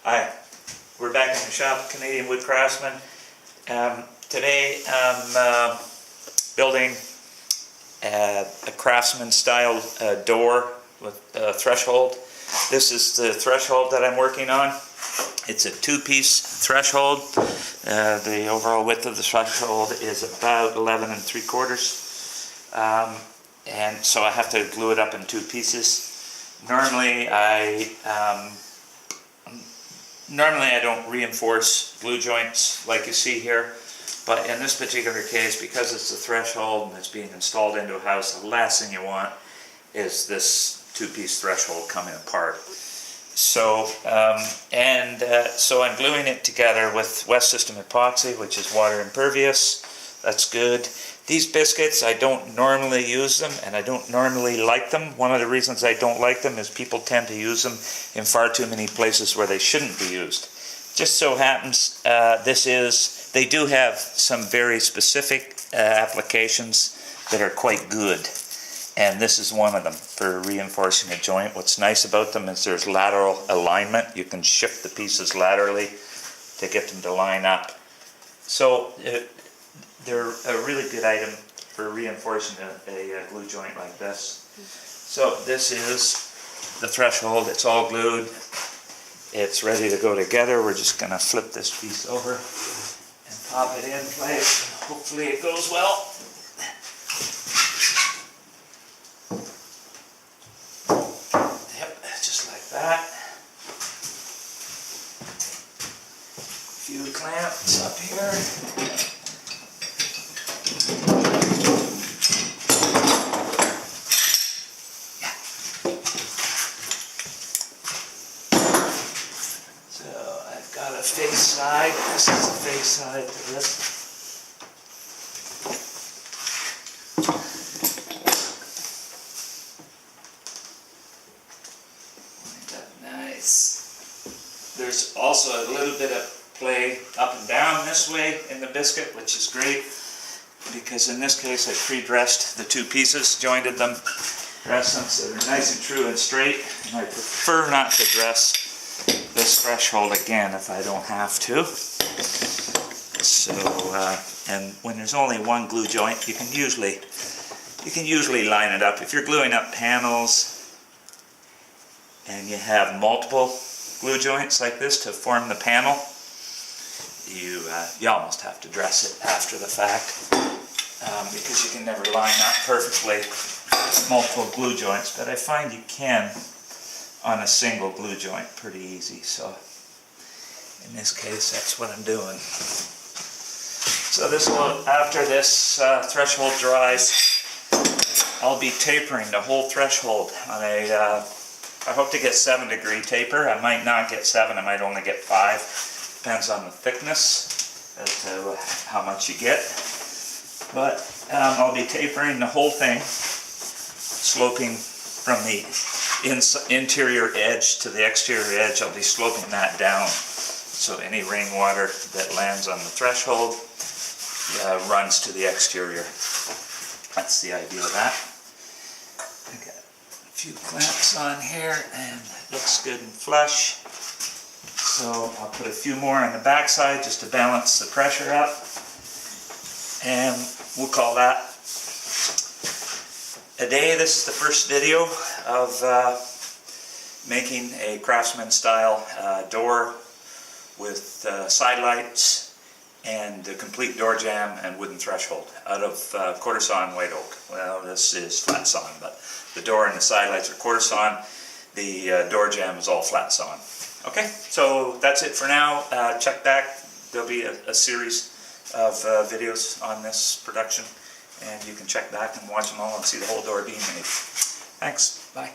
Hi, we're back in the shop, Canadian Wood Craftsman. Today I'm building a craftsman style door with a threshold. This is the threshold that I'm working on. It's a two-piece threshold. The overall width of the threshold is about 11 3/4. And so I have to glue it up in two pieces. Normally I don't reinforce glue joints like you see here, but in this particular case, because it's a threshold and it's being installed into a house, the last thing you want is this two-piece threshold coming apart. So so I'm gluing it together with West System epoxy, which is water impervious. That's good. These biscuits, I don't normally use them, and I don't normally like them. One of the reasons I don't like them is people tend to use them in far too many places where they shouldn't be used. Just so happens they do have some very specific applications that are quite good, and this is one of them for reinforcing a joint. What's nice about them is there's lateral alignment. You can shift the pieces laterally to get them to line up. So they're a really good item for reinforcing a glue joint like this. So this is the threshold. It's all glued. It's ready to go together. We're just going to flip this piece over and pop it in place. Hopefully it goes well. Yep, just like that. A few clamps up here. Face side. This is the face side to this. Lined up nice. There's also a little bit of play up and down this way in the biscuit, which is great, because in this case I pre-dressed the two pieces, jointed them, dressed them so they're nice and true and straight, and I prefer not to dress this threshold again if I don't have to. So and when there's only one glue joint, you can usually line it up. If you're gluing up panels and you have multiple glue joints like this to form the panel, you almost have to dress it after the fact, because you can never line up perfectly multiple glue joints, but I find you can on a single glue joint pretty easy. So in this case, that's what I'm doing. So this will, after this threshold dries, I'll be tapering the whole threshold on a I hope to get 7-degree taper. I might not get 7, I might only get 5. Depends on the thickness as to how much you get. But I'll be tapering the whole thing, sloping from the interior edge to the exterior edge. I'll be sloping that down so any rainwater that lands on the threshold runs to the exterior. That's the idea of that. I got a few clamps on here and it looks good and flush. So I'll put a few more on the back side just to balance the pressure up, and we'll call that a day. This is the first video of making a craftsman style door with side lights and a complete door jamb and wooden threshold out of quarter sawn white oak. Well, this is flat sawn, but the door and the side lights are quarter sawn. The door jamb is all flat sawn. Okay, so that's it for now. Check back. There'll be a series of videos on this production, and you can check back and watch them all and see the whole door being made. Thanks. Bye.